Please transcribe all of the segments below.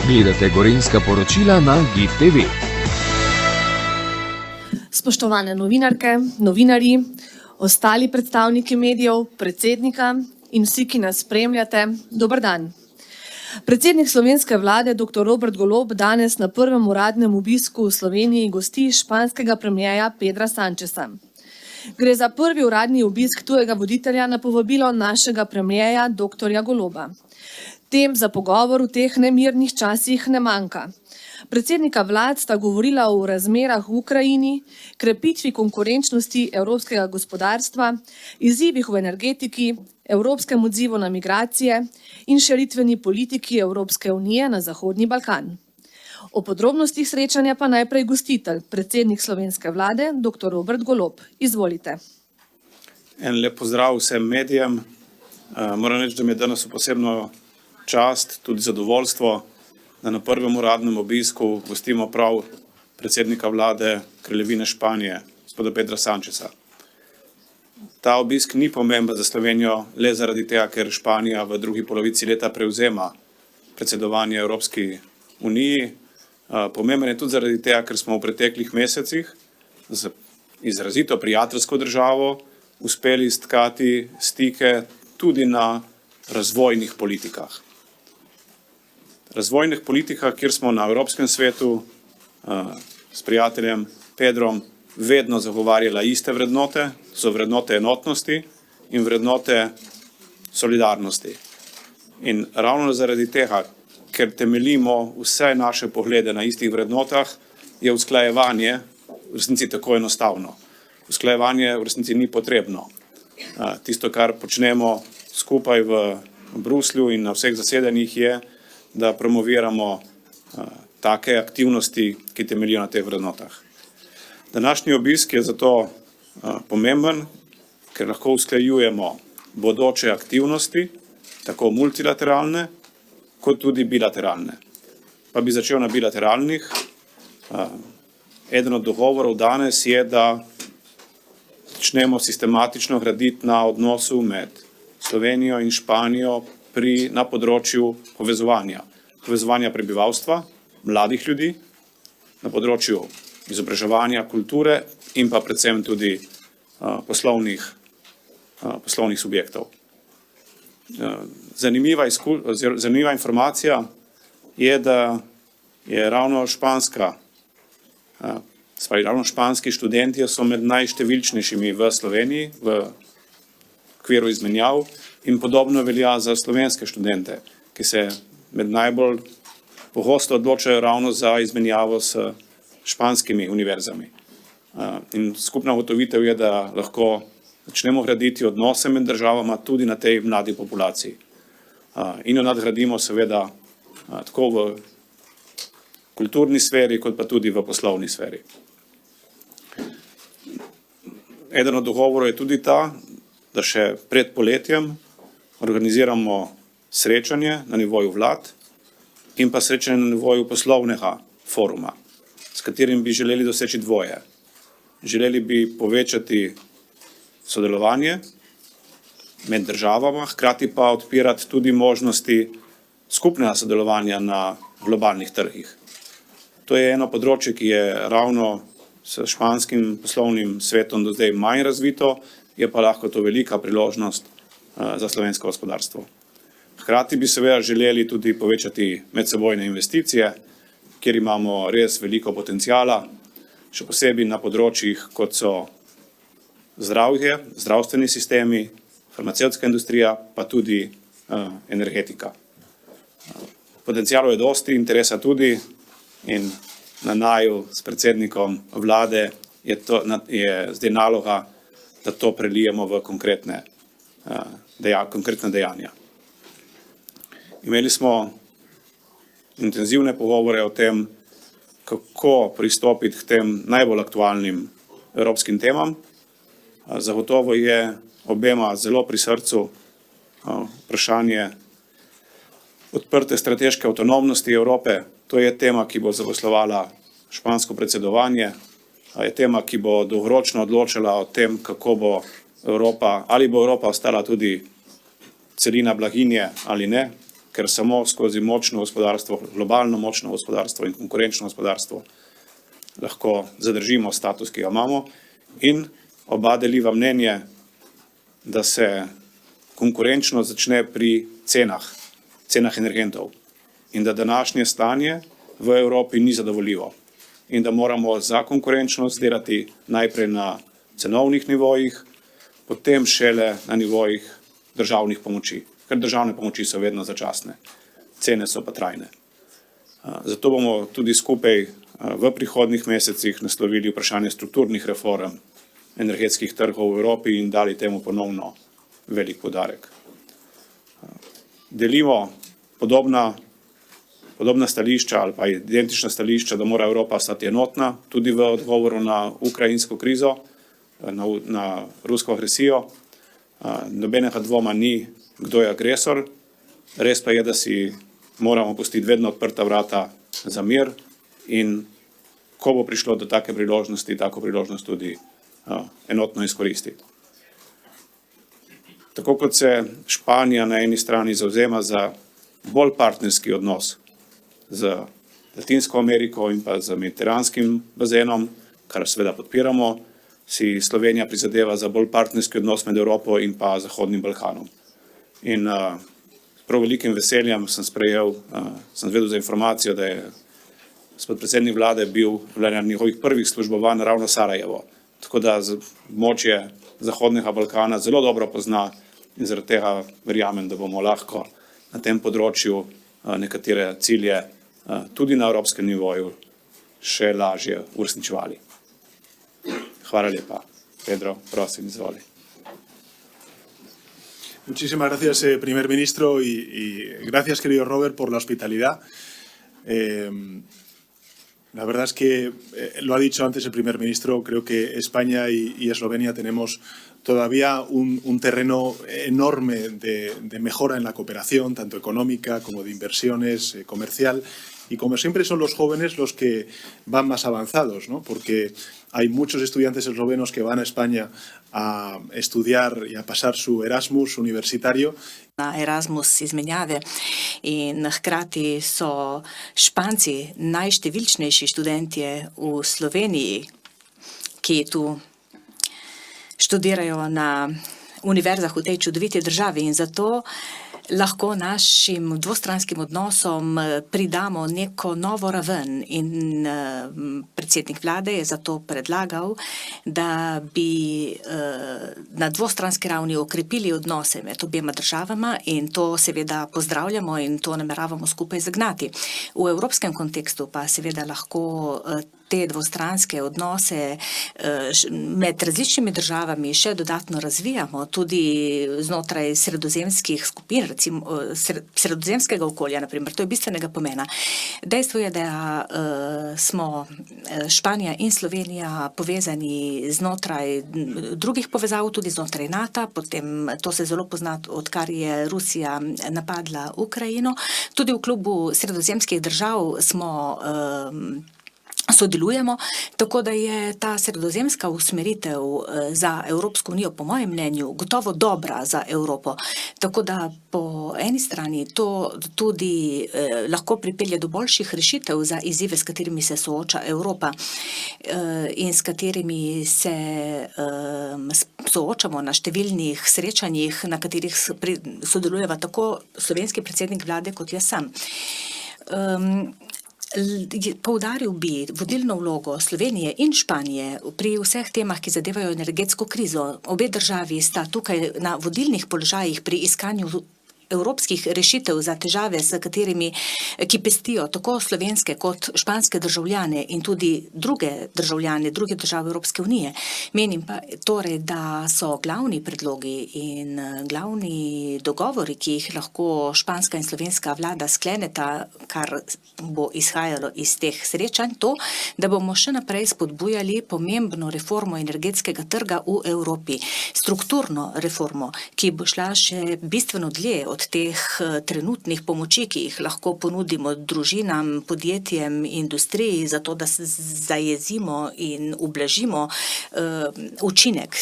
Gledate Gorenjska poročila na GIF TV. Spoštovane novinarke, novinarji, ostali predstavniki medijev, predsednika in vsi, ki nas spremljate, dober dan. Predsednik slovenske vlade, dr. Robert Golob, danes na prvem uradnem obisku v Sloveniji gosti španskega premierja Pedra Sancheza. Gre za prvi uradni obisk tujega voditelja na povabilo našega premierja, dr. Goloba. Tem za pogovor v teh nemirnih časih ne manjka. Predsednika vlad sta govorila o razmerah v Ukrajini, krepitvi konkurenčnosti evropskega gospodarstva, izzivih v energetiki, evropskem odzivu na migracije in širitveni politiki Evropske unije na Zahodni Balkan. O podrobnostih srečanja pa najprej gostitelj, predsednik slovenske vlade, dr. Robert Golob. Izvolite. En lep pozdrav vsem medijem. Moram reči, da mi je danes posebno čast, tudi zadovoljstvo, da na prvem uradnem obisku gostimo prav predsednika vlade Kraljevine Španije, gospoda Pedra Sancheza. Ta obisk ni pomemben za Slovenijo le zaradi tega, ker Španija v drugi polovici leta prevzema predsedovanje Evropski uniji. Pomemben je tudi zaradi tega, ker smo v preteklih mesecih z izrazito prijateljsko državo uspeli stkati stike tudi na razvojnih politikah. Razvojnih politikah, kjer smo na Evropskem svetu s prijateljem Pedrom vedno zagovarjala iste vrednote, so vrednote enotnosti in vrednote solidarnosti. In ravno zaradi tega, ker temeljimo vse naše poglede na istih vrednotah, je usklajevanje v resnici tako enostavno. Usklajevanje v resnici ni potrebno. Tisto, kar počnemo skupaj v Bruslju in na vseh zasedanjih je, da promoviramo take aktivnosti, ki temeljijo na teh vrednotah. Današnji obisk je zato pomemben, ker lahko usklajujemo bodoče aktivnosti, tako multilateralne, kot tudi bilateralne. Pa bi začel na bilateralnih. Eden od dogovorov danes je, da začnemo sistematično graditi na odnosu med Slovenijo in Španijo na področju povezovanja prebivalstva, mladih ljudi, na področju izobraževanja, kulture in pa predvsem tudi poslovnih subjektov. Zanimiva informacija je, da je ravno španski študentje so med najštevilčnejšimi v Sloveniji v okviru izmenjav in podobno velja za slovenske študente, ki se med najbolj pogosto odločajo ravno za izmenjavo s španskimi univerzami. In skupna ugotovitev je, da lahko začnemo graditi odnose med državama tudi na tej mladi populaciji. In jo nadgradimo seveda tako v kulturni sferi, kot pa tudi v poslovni sferi. Eden od dogovorov je tudi ta, da še pred poletjem organiziramo srečanje na nivoju vlad in pa srečanje na nivoju poslovnega foruma, s katerim bi želeli doseči dvoje. Želeli bi povečati sodelovanje med državama, hkrati pa odpirati tudi možnosti skupnega sodelovanja na globalnih trgih. To je eno področje, ki je ravno s španskim poslovnim svetom do zdaj manj razvito, je pa lahko to velika priložnost za slovensko gospodarstvo. Hkrati bi seveda želeli tudi povečati medsebojne investicije, kjer imamo res veliko potencijala, še posebej na področjih, kot so zdravje, zdravstveni sistemi, farmacevtska industrija, pa tudi energetika. Potencijalov je dosti, interesa tudi in na naju s predsednikom vlade je zdaj naloga, da to prelijemo v konkretne dejanja. Imeli smo intenzivne pogovore o tem, kako pristopiti k tem najbolj aktualnim evropskim temam. Zagotovo je obema zelo pri srcu vprašanje odprte strateške avtonomnosti Evrope. To je tema, ki bo zaposlovala špansko predsedovanje, je tema, ki bo dolgoročno odločala o tem, kako bo Evropa, ali bo Evropa ostala tudi celina blaginje ali ne, ker samo skozi močno gospodarstvo, globalno močno gospodarstvo in konkurenčno gospodarstvo lahko zadržimo status, ki ga imamo, in oba deliva mnenje, da se konkurenčnost začne pri cenah energentov in da današnje stanje v Evropi ni zadovoljivo in da moramo za konkurenčnost delati najprej na cenovnih nivojih, potem šele na nivojih državnih pomoči, ker državne pomoči so vedno začasne, cene so pa trajne. Zato bomo tudi skupaj v prihodnjih mesecih naslovili vprašanje strukturnih reform energetskih trgov v Evropi in dali temu ponovno velik poudarek. Delimo podobna stališča ali pa identična stališča, da mora Evropa ostati enotna, tudi v odgovoru na ukrajinsko krizo, na rusko agresijo. Nobenega dvoma ni, kdo je agresor, res pa je, da si moramo pustiti vedno odprta vrata za mir in ko bo prišlo do take priložnosti, tako priložnost tudi enotno izkoristiti. Tako kot se Španija na eni strani zavzema za bolj partnerski odnos z Latinsko Ameriko in pa z mediteranskim bazenom, kar seveda podpiramo, si Slovenija prizadeva za bolj partnerski odnos med Evropo in pa Zahodnim Balkanom. In prav velikim veseljem sem zvedel za informacijo, da je gospod predsednik vlade bil v njihovih prvih službovanj ravno Sarajevo. Tako da območje Zahodnega Balkana zelo dobro pozna in zaradi tega verjamem, da bomo lahko na tem področju nekatere cilje tudi na evropskem nivoju še lažje uresničevali. Hvala lepa. Pedro, prosim, izvoli. Muchísimas gracias, primer ministro, y gracias, querido Robert, por la hospitalidad. La verdad es que, lo ha dicho antes el primer ministro, creo que España y Eslovenia tenemos todavía un terreno enorme de mejora en la cooperación, tanto económica como de inversiones, comercial. Y como siempre son los jóvenes los que van más avanzados, ¿no? Porque hay muchos estudiantes eslovenos que van a España a estudiar y a pasar su Erasmus universitario. Na Erasmus izmenjave in hkrati so Španci najštevilčnejši študentje v Sloveniji, ki tu študirajo na univerzah v tej čudoviti državi in zato lahko našim dvostranskim odnosom pridamo neko novo raven in predsednik vlade je zato predlagal, da bi na dvostranski ravni okrepili odnose med obema državama in to seveda pozdravljamo in to nameravamo skupaj zagnati. V evropskem kontekstu pa seveda lahko te dvostranske odnose med različnimi državami še dodatno razvijamo, tudi znotraj sredozemskih skupin, recimo sredozemskega okolja, naprimer, to je bistvenega pomena. Dejstvo je, da smo Španija in Slovenija povezani znotraj drugih povezav, tudi znotraj NATO, potem to se zelo pozna, odkar je Rusija napadla Ukrajino. Tudi v klubu sredozemskih držav sodelujemo, tako da je ta sredozemska usmeritev za Evropsko unijo, po mojem mnenju, gotovo dobra za Evropo. Tako da po eni strani to tudi lahko pripelje do boljših rešitev za izzive, s katerimi se sooča Evropa in s katerimi se soočamo na številnih srečanjih, na katerih sodelujeva tako slovenski predsednik vlade kot jaz sam. Poudaril bi vodilno vlogo Slovenije in Španije pri vseh temah, ki zadevajo energetsko krizo. Obe državi sta tukaj na vodilnih položajih pri iskanju evropskih rešitev za težave, ki pestijo tako slovenske kot španske državljane in tudi druge državljane, druge države Evropske unije. Menim pa torej, da so glavni predlogi in glavni dogovori, ki jih lahko španska in slovenska vlada skleneta, kar bo izhajalo iz teh srečanj, to, da bomo še naprej spodbujali pomembno reformo energetskega trga v Evropi. Strukturno reformo, ki bo šla še bistveno dlje od teh trenutnih pomoči, ki jih lahko ponudimo družinam, podjetjem, industriji, zato da zajezimo in ublažimo učinek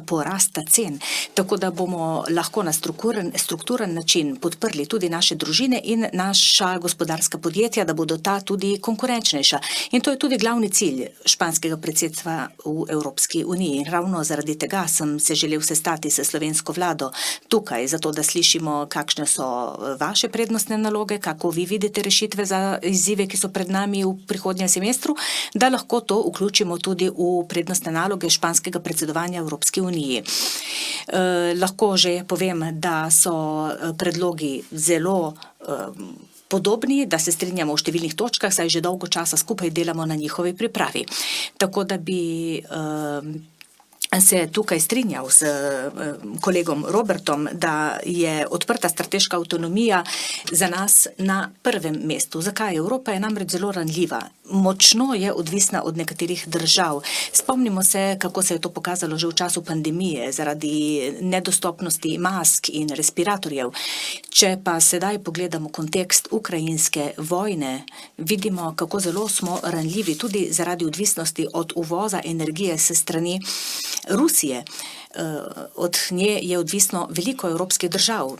porasta cen, tako da bomo lahko na strukturen način podprli tudi naše družine in naša gospodarska podjetja, da bodo ta tudi konkurenčnejša. In to je tudi glavni cilj španskega predsedstva v Evropski uniji. Ravno zaradi tega sem se želel sestati s slovensko vlado tukaj, zato da slišimo, kakšne so vaše prednostne naloge, kako vi vidite rešitve za izzive, ki so pred nami v prihodnjem semestru, da lahko to vključimo tudi v prednostne naloge španskega predsedovanja Evropski uniji. Lahko že povem, da so predlogi zelo podobni, da se strinjamo v številnih točkah, saj že dolgo časa skupaj delamo na njihovi pripravi. Tako da bi se tukaj strinjal s kolegom Robertom, da je odprta strateška avtonomija za nas na prvem mestu. Zakaj? Evropa je namreč zelo ranljiva. Močno je odvisna od nekaterih držav. Spomnimo se, kako se je to pokazalo že v času pandemije, zaradi nedostopnosti mask in respiratorjev. Če pa sedaj pogledamo kontekst ukrajinske vojne, vidimo, kako zelo smo ranljivi tudi zaradi odvisnosti od uvoza energije se strani Rusije. Od nje je odvisno veliko evropskih držav.